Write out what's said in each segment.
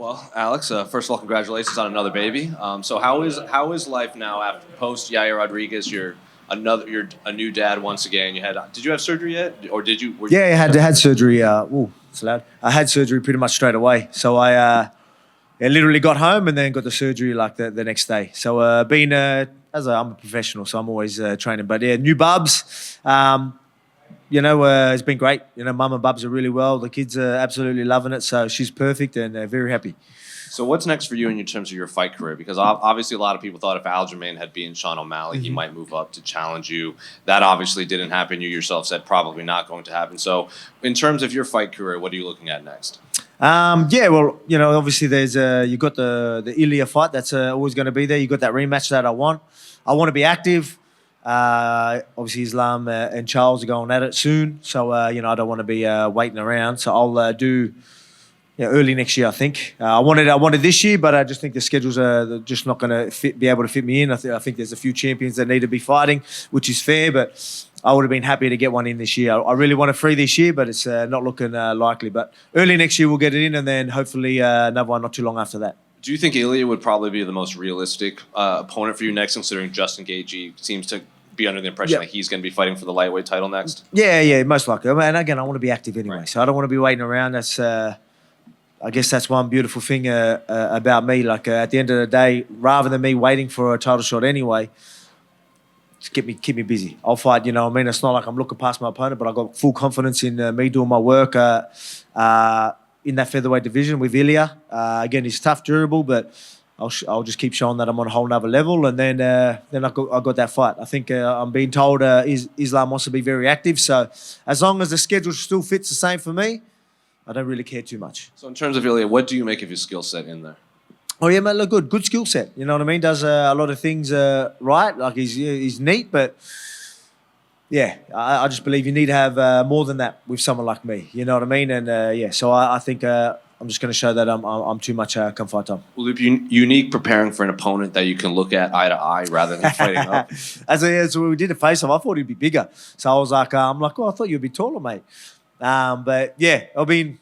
Well, Alex, first of all, congratulations on another baby. So how is life now after post Yair Rodriguez? You're a new dad once again. Did you have surgery yet, or did you? Yeah, I had surgery. It's loud. I had surgery pretty much straight away. So I literally got home and then got the surgery like the next day. So I'm a professional, so I'm always training. But yeah, new bubs. It's been great. Mum and Bubs are really well. The kids are absolutely loving it. So she's perfect and very happy. So what's next for you in terms of your fight career? Because obviously a lot of people thought if Aljamain had beaten Sean O'Malley, he might move up to challenge you. That obviously didn't happen. You yourself said probably not going to happen. So in terms of your fight career, what are you looking at next? Obviously there's you got the Ilia fight that's always going to be there. You got that rematch that I want. I want to be active. Obviously Islam and Charles are going at it soon. So I don't want to be waiting around. So I'll do. Yeah, early next year, I think. I wanted this year, but I just think the schedules are just not going to be able to fit me in. I think there's a few champions that need to be fighting, which is fair, but I would have been happy to get one in this year. I really want a free this year, but it's not looking likely. But early next year, we'll get it in, and then hopefully another one not too long after that. Do you think Ilia would probably be the most realistic opponent for you next, considering Justin Gaethje seems to be under the impression that he's going to be fighting for the lightweight title next? Yeah, most likely. And again, I want to be active anyway, so I don't want to be waiting around. I guess that's one beautiful thing about me. Like at the end of the day, rather than me waiting for a title shot anyway, just keep me busy. I'll fight. It's not like I'm looking past my opponent, but I got full confidence in me doing my work in that featherweight division with Ilia. Again, he's tough, durable, but I'll just keep showing that I'm on a whole nother level, and then I got that fight. I think I'm being told Islam wants to be very active, so as long as the schedule still fits the same for me, I don't really care too much. So in terms of Ilia, what do you make of his skill set in there? Oh yeah, man, look good skill set. You know what I mean? Does a lot of things right. Like he's neat, but yeah, I just believe you need to have more than that with someone like me. You know what I mean? And so I think I'm just going to show that I'm too much come fight time. Will it be unique preparing for an opponent that you can look at eye to eye rather than fighting up? As we did a face-off, I thought he'd be bigger. So I was like, I thought you'd be taller, mate. But yeah, I mean,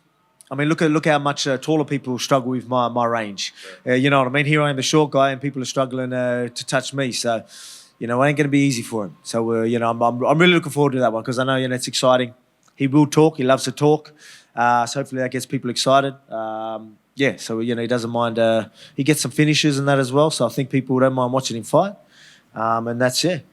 look how much taller people struggle with my range. You know what I mean? Here I am, the short guy, and people are struggling to touch me. So, it ain't going to be easy for him. So, I'm really looking forward to that one because I know, it's exciting. He will talk. He loves to talk. So hopefully that gets people excited. So, he doesn't mind. He gets some finishes and that as well. So I think people don't mind watching him fight. And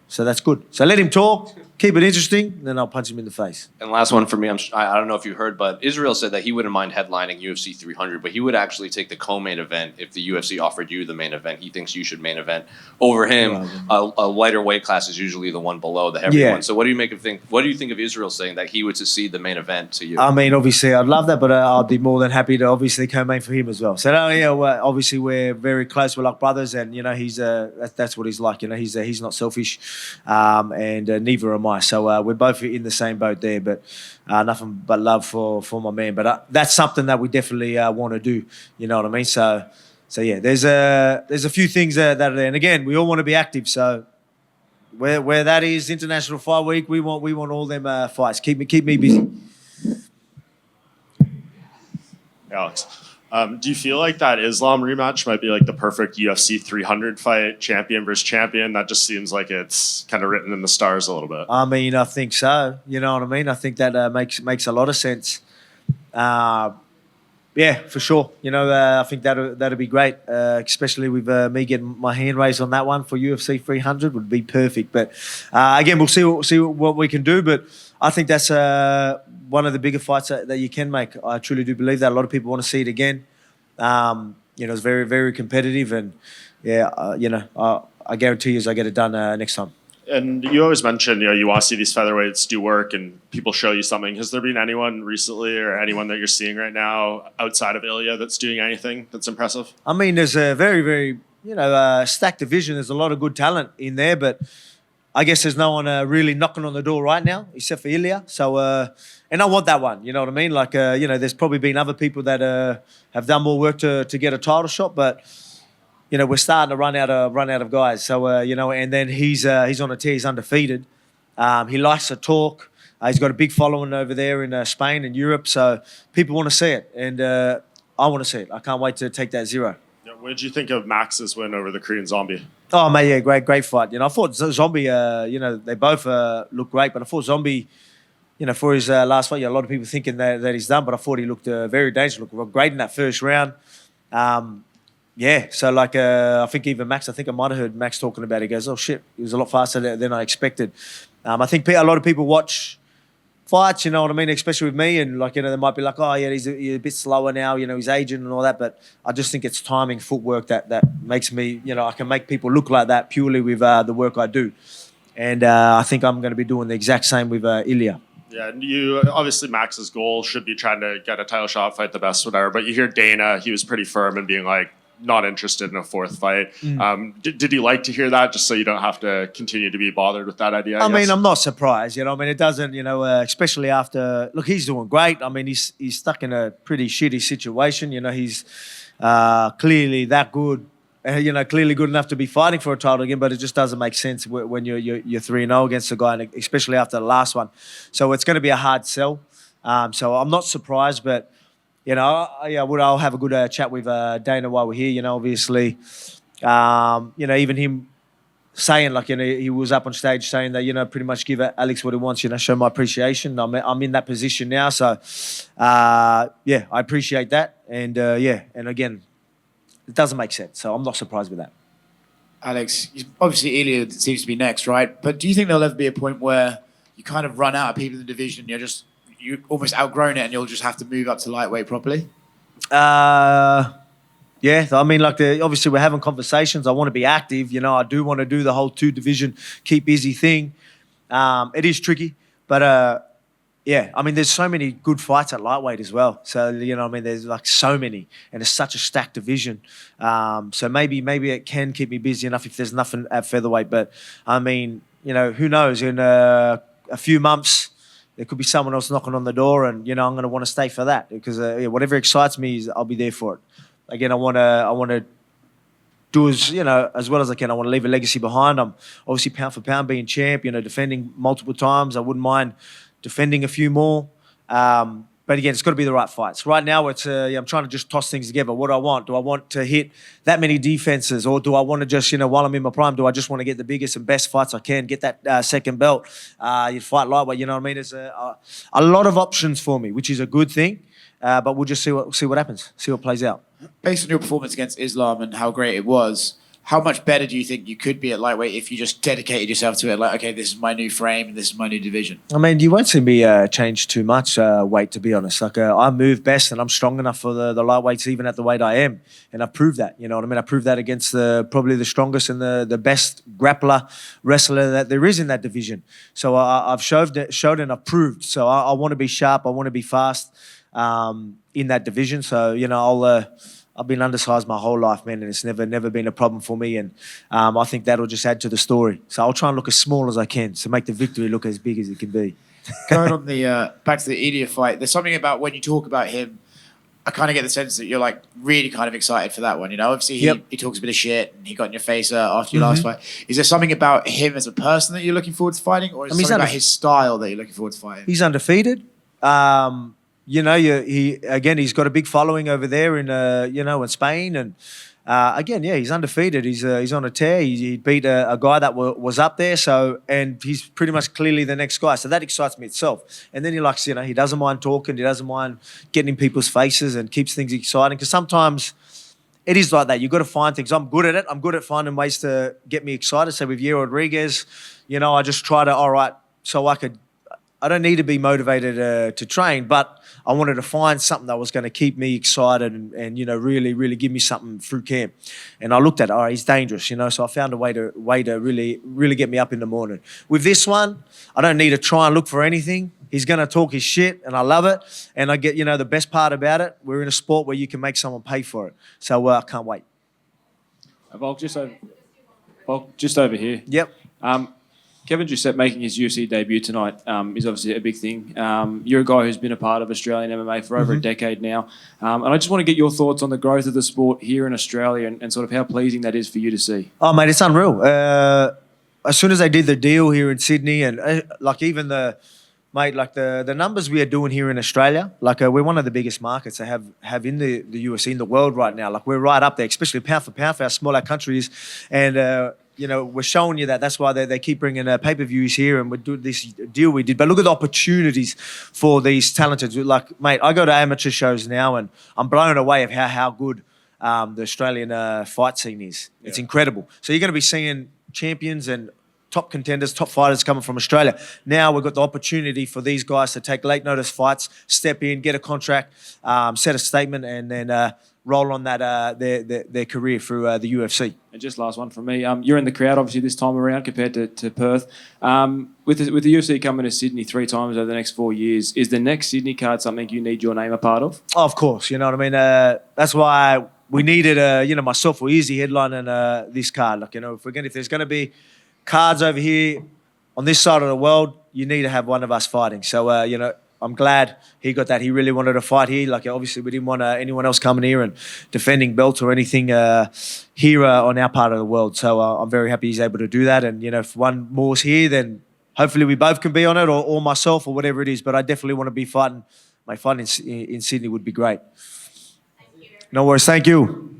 so that's good. So let him talk, keep it interesting, then I'll punch him in the face. And last one for me, I don't know if you heard, but Israel said that he wouldn't mind headlining UFC 300, but he would actually take the co-main event if the UFC offered you the main event. He thinks you should main event over him. A lighter weight class is usually the one below the heavy one. So what do you think of Israel saying that he would succeed the main event to you? I mean, obviously, I'd love that, but I'd be more than happy to obviously co-main for him as well. So obviously we're very close. We're like brothers, and he's that's what he's like. He's not selfish. And neither am I. So we're both in the same boat there, but nothing but love for my man. But that's something that we definitely want to do. You know what I mean? So yeah, there's a few things that are there. And again, we all want to be active. So where that is International Fight Week, we want all them fights. Keep me busy. Alex, do you feel like that Islam rematch might be like the perfect UFC 300 fight, champion versus champion? That just seems like it's kind of written in the stars a little bit. I mean, I think so. You know what I mean? I think that makes a lot of sense. Yeah, for sure. I think that'd be great, especially with me getting my hand raised on that one for UFC 300 would be perfect. But again, we'll see what we can do. But I think that's one of the bigger fights that you can make. I truly do believe that. A lot of people want to see it again. It's very, very competitive, and I guarantee you, I get it done next time. And you always mention, you want to see these featherweights do work and people show you something. Has there been anyone recently or anyone that you're seeing right now outside of Ilia that's doing anything that's impressive? I mean, there's a very, very, stacked division. There's a lot of good talent in there, but I guess there's no one really knocking on the door right now except for Ilia. So, and I want that one, you know what I mean? Like, there's probably been other people that have done more work to get a title shot, but we're starting to run out of guys. So, and then he's on a tear. He's undefeated. He likes to talk. He's got a big following over there in Spain and Europe. So people want to see it. And I want to see it. I can't wait to take that 0. Yeah, what did you think of Max's win over the Korean Zombie? Oh, mate, yeah, great fight. I thought Zombie, they both look great, but I thought Zombie, for his last fight, a lot of people thinking that he's done, but I thought he looked very dangerous, looked great in that first round. So I think even Max, I might have heard Max talking about it. He goes, oh shit, he was a lot faster than I expected. I think a lot of people watch fights, you know what I mean, especially with me, and they might be like, oh yeah, he's a bit slower now, he's aging and all that, but I just think it's timing, footwork that makes me, I can make people look like that purely with the work I do. And I think I'm going to be doing the exact same with Ilia. Yeah, and obviously Max's goal should be trying to get a title shot, fight the best, whatever. But you hear Dana, he was pretty firm in being like, not interested in a 4th fight. Did you like to hear that, just so you don't have to continue to be bothered with that idea? I mean, I'm not surprised. It doesn't. Especially after he's doing great. I mean, he's stuck in a pretty shitty situation. He's clearly that good. Clearly good enough to be fighting for a title again, but it just doesn't make sense when you're 3-0 against a guy, and especially after the last one. So it's going to be a hard sell. So I'm not surprised, but I'll have a good chat with Dana while we're here. Obviously, even him saying he was up on stage saying that pretty much give Alex what he wants. Show my appreciation. I'm in that position now, so I appreciate that, and and again, it doesn't make sense. So I'm not surprised with that. Alex, obviously Ilia seems to be next, right? But do you think there'll ever be a point where you kind of run out of people in the division? You almost outgrown it, and you'll just have to move up to lightweight properly? Yeah. I mean, obviously we're having conversations. I want to be active. I do want to do the whole 2-division, keep busy thing. It is tricky, but I mean, there's so many good fights at lightweight as well. So, there's so many, and it's such a stacked division. So maybe it can keep me busy enough if there's nothing at featherweight. But I mean, who knows? In a few months, there could be someone else knocking on the door, and I'm going to want to stay for that because whatever excites me, I'll be there for it. Again, I want to do as well as I can. I want to leave a legacy behind. I'm obviously pound for pound being champ. Defending multiple times. I wouldn't mind defending a few more. But again, it's got to be the right fights. Right now, it's I'm trying to just toss things together. What do I want? Do I want to hit that many defenses, or do I want to just, while I'm in my prime, do I just want to get the biggest and best fights I can, get that second belt, you fight lightweight, you know what I mean? There's a lot of options for me, which is a good thing. But we'll just see what happens, see what plays out. Based on your performance against Islam and how great it was, how much better do you think you could be at lightweight if you just dedicated yourself to it? Like, okay, this is my new frame and this is my new division. I mean, you won't see me change too much weight, to be honest. I move best and I'm strong enough for the lightweights, even at the weight I am. And I've proved that, you know what I mean? I proved that against probably the strongest and the best grappler, wrestler that there is in that division. So I've showed and I've proved. So I want to be sharp. I want to be fast in that division. So, I've been undersized my whole life, man, and it's never been a problem for me. And I think that'll just add to the story. So I'll try and look as small as I can to make the victory look as big as it can be. Going on the back to the Ilia fight, there's something about when you talk about him, I kind of get the sense that you're like really kind of excited for that one. Obviously he talks a bit of shit and he got in your face after your last fight. Is there something about him as a person that you're looking forward to fighting, or is there something about his style that you're looking forward to fighting? He's undefeated. He's got a big following over there in Spain, and he's undefeated. He's on a tear. He beat a guy that was up there. So, and he's pretty much clearly the next guy. So that excites me itself. And then he doesn't mind talking. He doesn't mind getting in people's faces and keeps things exciting. Because sometimes it is like that. You've got to find things. I'm good at it. I'm good at finding ways to get me excited. So with Yair Rodriguez, I just try to, I don't need to be motivated to train, but I wanted to find something that was going to keep me excited and really, really give me something through camp. And I looked at it, he's dangerous, so I found a way to really, really get me up in the morning. With this one, I don't need to try and look for anything. He's going to talk his shit, and I love it. And I get, the best part about it, we're in a sport where you can make someone pay for it. So I can't wait. Volk, just over here. Yep. Kevin Giuseppe making his UFC debut tonight is obviously a big thing. You're a guy who's been a part of Australian MMA for over a decade now. And I just want to get your thoughts on the growth of the sport here in Australia and sort of how pleasing that is for you to see. Oh, mate, it's unreal. As soon as they did the deal here in Sydney and even the Mate, like the numbers we are doing here in Australia, like we're one of the biggest markets they have in the UFC in the world right now. Like we're right up there, especially pound for pound for how small our country is, and we're showing you that. That's why they keep bringing pay-per-views here, and we do this deal we did. But look at the opportunities for these talented. Like, mate, I go to amateur shows now, and I'm blown away of how good the Australian fight scene is. It's incredible. So you're going to be seeing champions and top contenders, top fighters coming from Australia. Now we've got the opportunity for these guys to take late notice fights, step in, get a contract, set a statement, and then roll on that their career through the UFC. And just last one from me. You're in the crowd, obviously, this time around compared to Perth. With the UFC coming to Sydney 3 times over the next 4 years, is the next Sydney card something you need your name a part of? Oh, of course, you know what I mean. That's why we needed, myself or Easy headlining this card. Like, if there's going to be cards over here on this side of the world, you need to have one of us fighting. So, I'm glad he got that. He really wanted to fight here. Like, obviously, we didn't want anyone else coming here and defending belts or anything here on our part of the world. So, I'm very happy he's able to do that. And, if one more's here, then hopefully we both can be on it or myself or whatever it is. But I definitely want to be fighting. My fight in Sydney would be great. No worries. Thank you.